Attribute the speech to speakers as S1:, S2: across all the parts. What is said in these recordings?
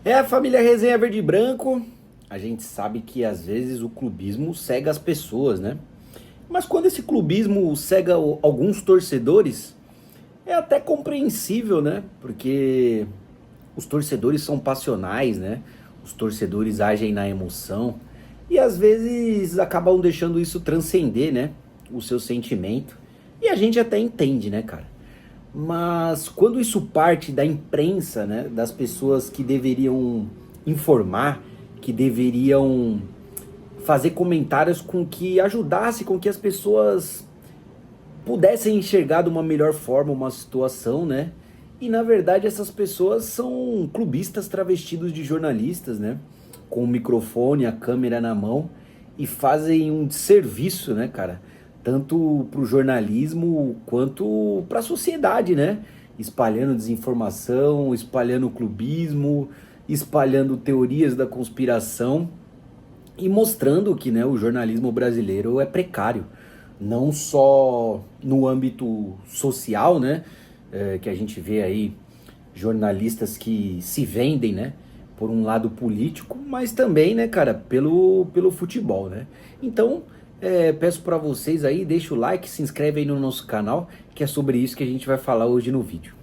S1: É a família Resenha Verde e Branco. A gente sabe que às vezes o clubismo cega as pessoas, né? Mas quando esse clubismo cega alguns torcedores, é até compreensível, né? Porque os torcedores são passionais, né? Os torcedores agem na emoção e às vezes acabam deixando isso transcender, né? O seu sentimento. E a gente até entende, né, cara? Mas quando isso parte da imprensa, né, das pessoas que deveriam informar, que deveriam fazer comentários com que ajudasse com que as pessoas pudessem enxergar de uma melhor forma uma situação, né? E na verdade essas pessoas são clubistas travestidos de jornalistas, né? Com o microfone, a câmera na mão e fazem um serviço, né, cara? Tanto para o jornalismo quanto para a sociedade, né? Espalhando desinformação, espalhando clubismo, espalhando teorias da conspiração e mostrando que, né, o jornalismo brasileiro é precário, não só no âmbito social, né, que a gente vê aí jornalistas que se vendem, né, por um lado político, mas também, né, cara, pelo futebol, né. Então, peço para vocês aí, deixa o like, se inscreve aí no nosso canal, que é sobre isso que a gente vai falar hoje no vídeo.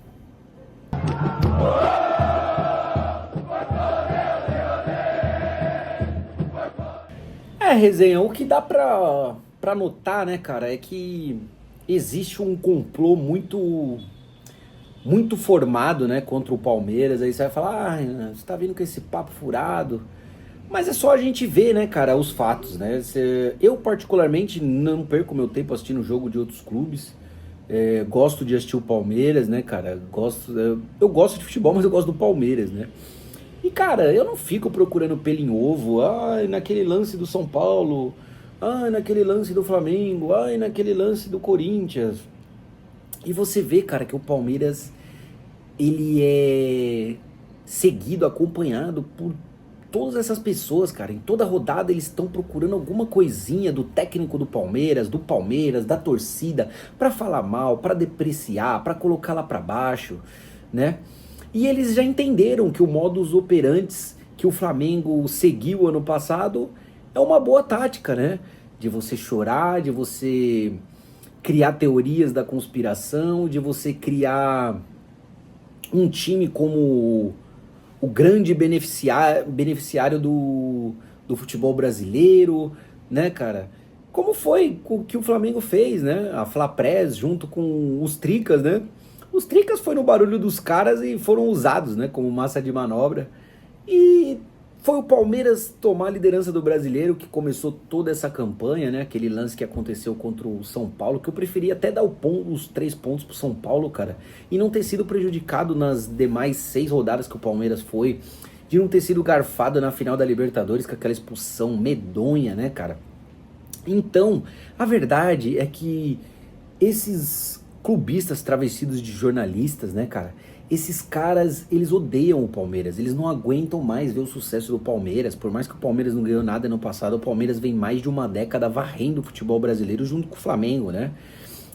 S1: Resenha, o que dá pra notar, né, cara, é que existe um complô muito formado, né, contra o Palmeiras. Aí você vai falar, você tá vindo com esse papo furado. Mas é só a gente ver, né, cara, os fatos, né? Eu, particularmente, não perco meu tempo assistindo jogo de outros clubes. Gosto de assistir o Palmeiras, né, cara? Eu gosto de futebol, mas eu gosto do Palmeiras, né? E, cara, eu não fico procurando pelo em ovo. Ai, naquele lance do São Paulo. Ai, naquele lance do Flamengo. Ai, naquele lance do Corinthians. E você vê, cara, que o Palmeiras, ele é seguido, acompanhado por todas essas pessoas, cara. Em toda rodada eles estão procurando alguma coisinha do técnico do Palmeiras, da torcida, pra falar mal, pra depreciar, pra colocar lá pra baixo, né? E eles já entenderam que o modus operandi que o Flamengo seguiu ano passado é uma boa tática, né? De você chorar, de você criar teorias da conspiração, de você criar um time como o grande beneficiário do futebol brasileiro, né, cara? Como foi o que o Flamengo fez, né? A Flapress junto com os Tricas, né? Os Tricas foi no barulho dos caras e foram usados, né, como massa de manobra. E foi o Palmeiras tomar a liderança do Brasileiro que começou toda essa campanha, né? Aquele lance que aconteceu contra o São Paulo, que eu preferia até dar os 3 pontos pro São Paulo, cara, e não ter sido prejudicado nas demais 6 rodadas que o Palmeiras foi, de não ter sido garfado na final da Libertadores com aquela expulsão medonha, né, cara? Então, a verdade é que esses clubistas travestidos de jornalistas, né, cara? Esses caras, eles odeiam o Palmeiras, eles não aguentam mais ver o sucesso do Palmeiras. Por mais que o Palmeiras não ganhou nada no passado, o Palmeiras vem mais de uma década varrendo o futebol brasileiro junto com o Flamengo, né?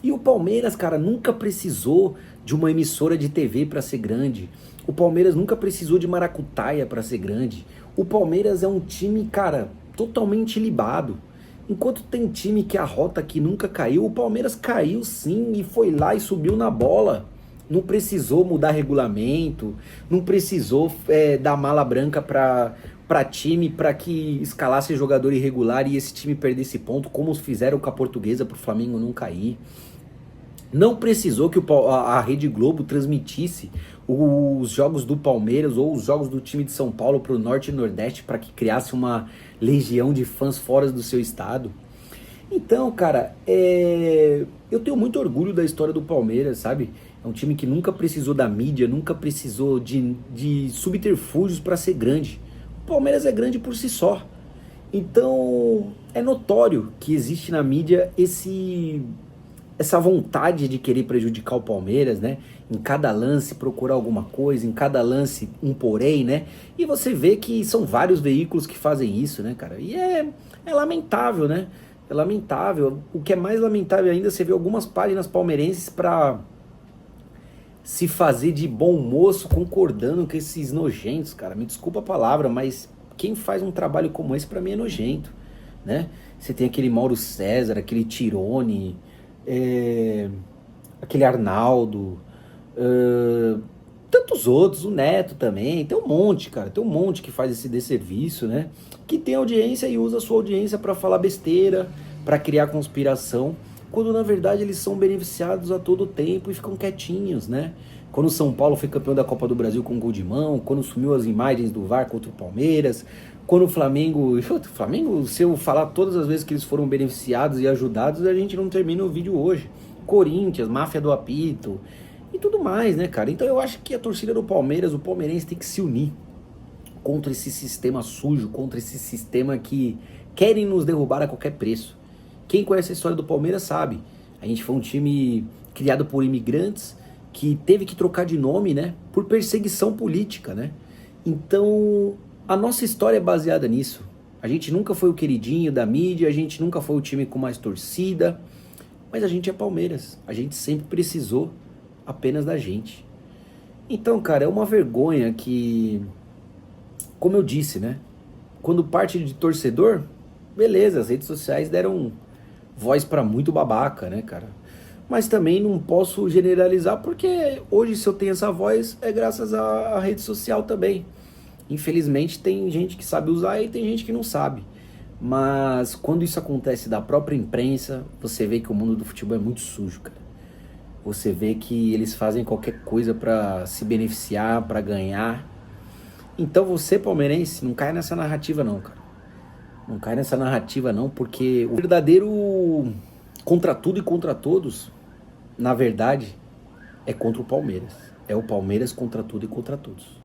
S1: E o Palmeiras, cara, nunca precisou de uma emissora de TV para ser grande. O Palmeiras nunca precisou de maracutaia para ser grande. O Palmeiras é um time, cara, totalmente libado. Enquanto tem time que arrota que nunca caiu, o Palmeiras caiu sim e foi lá e subiu na bola. Não precisou mudar regulamento, não precisou dar mala branca para time para que escalasse jogador irregular e esse time perdesse ponto, como fizeram com a Portuguesa para o Flamengo não cair. Não precisou que a Rede Globo transmitisse os jogos do Palmeiras ou os jogos do time de São Paulo para o Norte e Nordeste para que criasse uma legião de fãs fora do seu estado. Então, cara, eu tenho muito orgulho da história do Palmeiras, sabe? É um time que nunca precisou da mídia, nunca precisou de subterfúgios para ser grande. O Palmeiras é grande por si só. Então, é notório que existe na mídia essa vontade de querer prejudicar o Palmeiras, né? Em cada lance procurar alguma coisa, em cada lance um porém, né? E você vê que são vários veículos que fazem isso, né, cara? E é lamentável, né? É lamentável. O que é mais lamentável ainda, você vê algumas páginas palmeirenses para se fazer de bom moço concordando com esses nojentos, cara. Me desculpa a palavra, mas quem faz um trabalho como esse pra mim é nojento, né? Você tem aquele Mauro César, aquele Tirone, aquele Arnaldo, tantos outros, o Neto também, tem um monte, cara, tem um monte que faz esse desserviço, né? Que tem audiência e usa a sua audiência pra falar besteira, pra criar conspiração, quando na verdade eles são beneficiados a todo tempo e ficam quietinhos, né? Quando o São Paulo foi campeão da Copa do Brasil com gol de mão, quando sumiu as imagens do VAR contra o Palmeiras, quando o Flamengo, se eu falar todas as vezes que eles foram beneficiados e ajudados, a gente não termina o vídeo hoje. Corinthians, máfia do apito e tudo mais, né, cara? Então eu acho que a torcida do Palmeiras, o palmeirense tem que se unir contra esse sistema sujo, contra esse sistema que querem nos derrubar a qualquer preço. Quem conhece a história do Palmeiras sabe. A gente foi um time criado por imigrantes que teve que trocar de nome, né, por perseguição política, né? Então, a nossa história é baseada nisso. A gente nunca foi o queridinho da mídia, a gente nunca foi o time com mais torcida, mas a gente é Palmeiras. A gente sempre precisou apenas da gente. Então, cara, é uma vergonha que, como eu disse, né, quando parte de torcedor, beleza, as redes sociais deram voz pra muito babaca, né, cara? Mas também não posso generalizar, porque hoje se eu tenho essa voz é graças à rede social também. Infelizmente tem gente que sabe usar e tem gente que não sabe. Mas quando isso acontece da própria imprensa, você vê que o mundo do futebol é muito sujo, cara. Você vê que eles fazem qualquer coisa pra se beneficiar, pra ganhar. Então você, palmeirense, não cai nessa narrativa não, cara. Não cai nessa narrativa não, porque o verdadeiro contra tudo e contra todos, na verdade, é contra o Palmeiras. É o Palmeiras contra tudo e contra todos.